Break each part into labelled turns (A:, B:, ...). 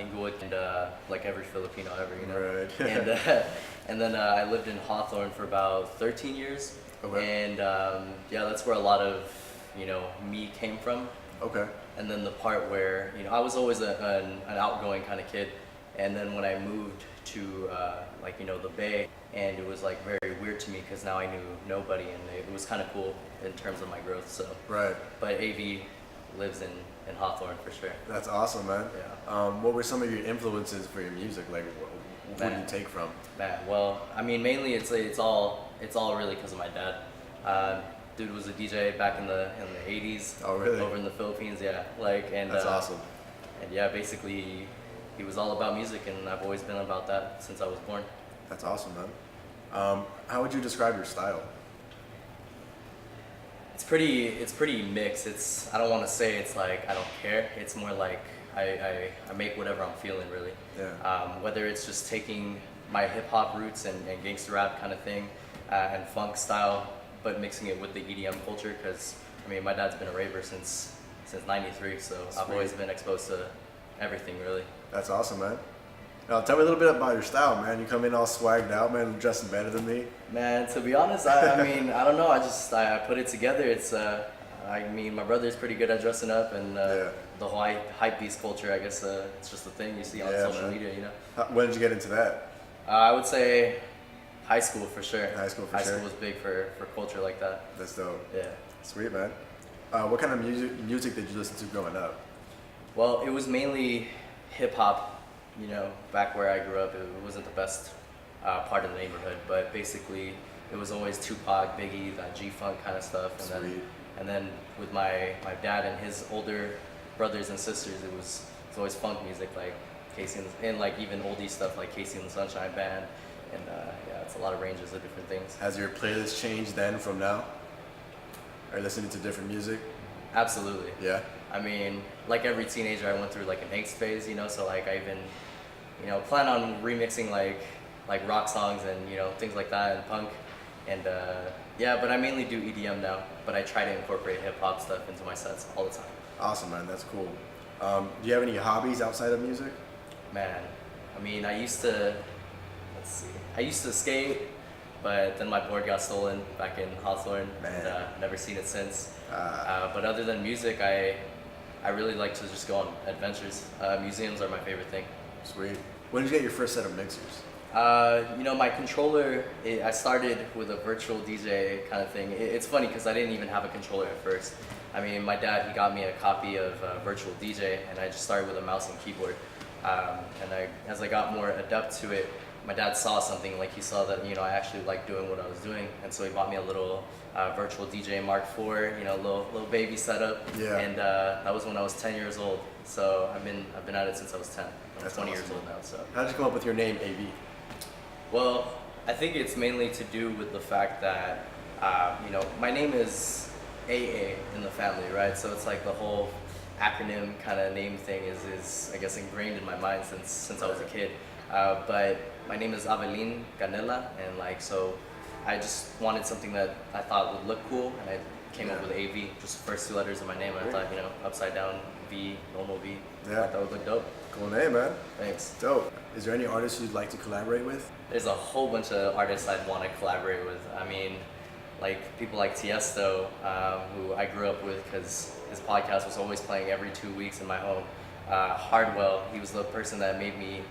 A: Inglewood, and like every Filipino ever, you know.
B: Right.
A: And then I lived in Hawthorne for about 13 years,
B: Okay.
A: and yeah, that's where a lot of me came from.
B: Okay.
A: And then the part where I was always an outgoing kind of kid, and then when I moved to like the Bay, and it was like very weird to me because now I knew nobody, and it was kind of cool in terms of my growth. So,
B: Right.
A: but AV lives in Hawthorne for sure.
B: That's awesome, man.
A: Yeah.
B: What were some of your influences for your music? Like, what did you take from?
A: Man, well, I mean, mainly it's all really because of my dad. Dude was a DJ back in the 80s.
B: Oh, really?
A: Over in the Philippines, yeah. Like, and
B: That's awesome.
A: And yeah, basically, he was all about music, and I've always been about that since I was born.
B: That's awesome, man. How would you describe your style?
A: It's pretty mixed. I don't want to say it's like I don't care. It's more like I make whatever I'm feeling, really.
B: Yeah.
A: Whether it's just taking my hip hop roots and gangster rap kind of thing, and funk style, but mixing it with the EDM culture. Because I mean, my dad's been a raver since '93, so I've
B: Sweet.
A: always been exposed to everything, really.
B: That's awesome, man. Now, tell me a little bit about your style, man. You come in all swagged out, man, dressing better than me.
A: Man, to be honest, I mean, I don't know. I put it together. It's I mean, my brother's pretty good at dressing up, and
B: Yeah.
A: the whole hype beast culture. I guess it's just a thing you see on
B: Yeah,
A: social
B: man.
A: media.
B: When did you get into that?
A: I would say high school for sure.
B: High school for
A: High
B: sure.
A: school was big for culture like that.
B: That's dope.
A: Yeah.
B: Sweet, man. What kind of music did you listen to growing up?
A: Well, it was mainly hip hop. Back where I grew up, it wasn't the best part of the neighborhood, but basically it was always Tupac, Biggie, that G-Funk kind of stuff,
B: Sweet.
A: and then with my dad and his older brothers and sisters, it's always funk music like and like even oldie stuff like Casey and the Sunshine Band, and yeah, it's a lot of ranges of different things.
B: Has your playlist changed then from now? Are you listening to different music?
A: Absolutely.
B: Yeah.
A: I mean, like every teenager, I went through like an angst phase, so like I even, plan on remixing like rock songs and, things like that and punk. And yeah, but I mainly do EDM now, but I try to incorporate hip hop stuff into my sets all the time.
B: Awesome, man. That's cool. Do you have any hobbies outside of music?
A: Man, I mean, I used to skate, but then my board got stolen back in Hawthorne,
B: Man.
A: and never seen it since. But other than music, I really like to just go on adventures. Museums are my favorite thing.
B: Sweet. When did you get your first set of mixers?
A: My controller, I started with a virtual DJ kind of thing. It's funny because I didn't even have a controller at first. I mean, my dad, he got me a copy of Virtual DJ, and I just started with a mouse and keyboard. As I got more adept to it, my dad saw something, like he saw that, I actually liked doing what I was doing, and so he bought me a little Virtual DJ Mark IV, little baby setup.
B: Yeah.
A: And that was when I was 10 years old. So I've been at it since I was 10. I'm
B: That's
A: 20
B: awesome.
A: years old now, so.
B: How did you come up with your name, AV?
A: Well, I think it's mainly to do with the fact that, my name is AA in the family, right? So it's like the whole acronym kind of name thing is I guess ingrained in my mind since I was a kid. But my name is Avelin Canela, and so I just wanted something that I thought would look cool, and I came up with AV, just the first two letters of my name. And I thought, upside down V, normal V.
B: Yeah.
A: I thought that would look dope.
B: Cool name, man.
A: Thanks.
B: Dope. Is there any artists you'd like to collaborate with?
A: There's a whole bunch of artists I'd want to collaborate with. I mean, like people like Tiesto, who I grew up with because his podcast was always playing every 2 weeks in my home. Hardwell, he was the person that made me,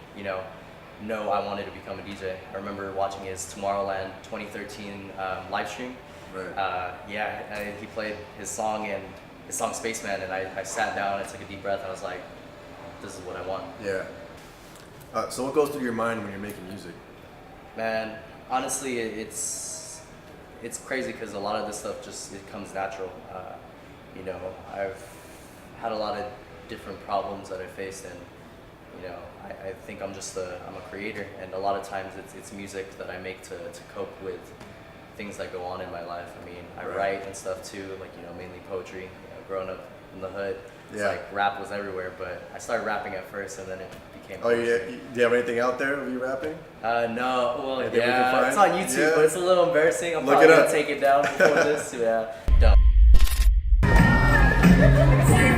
A: know I wanted to become a DJ. I remember watching his Tomorrowland 2013 live stream.
B: Right.
A: He played his song Spaceman, and I sat down and took a deep breath, and I was like, this is what I want.
B: Yeah. So what goes through your mind when you're making music?
A: Man, honestly, it's crazy because a lot of this stuff it comes natural. I've had a lot of different problems that I faced, and I think I'm a creator, and a lot of times it's music that I make to cope with things that go on in my life. I mean, I
B: Right.
A: write and stuff too, like mainly poetry. Growing up in the hood, it's
B: Yeah.
A: like rap was everywhere, but I started rapping at first, and then it became
B: Oh,
A: poetry.
B: yeah. Do you have anything out there of you rapping?
A: No, well,
B: Anything we can
A: yeah, it's on
B: find?
A: YouTube,
B: Yeah.
A: but it's a little embarrassing. I'm
B: Look
A: probably
B: it
A: gonna
B: up.
A: take it down before this. Yeah, dumb.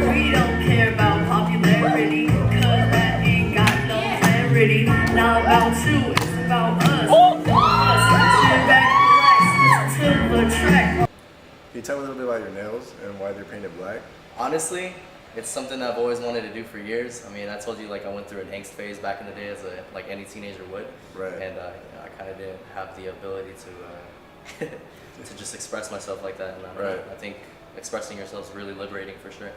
C: We don't care about popularity, cause that ain't got you, it's about us. Sit back, relax, listen to the track.
B: Can you tell me a little bit about your nails and why they're painted black?
A: Honestly, it's something I've always wanted to do for years. I mean, I told you like I went through an angst phase back in the day, as like any teenager would.
B: Right.
A: And I kind of didn't have the ability to to just express myself like that. And
B: Right.
A: I think expressing yourself is really liberating for sure.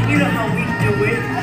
C: You know how we do it.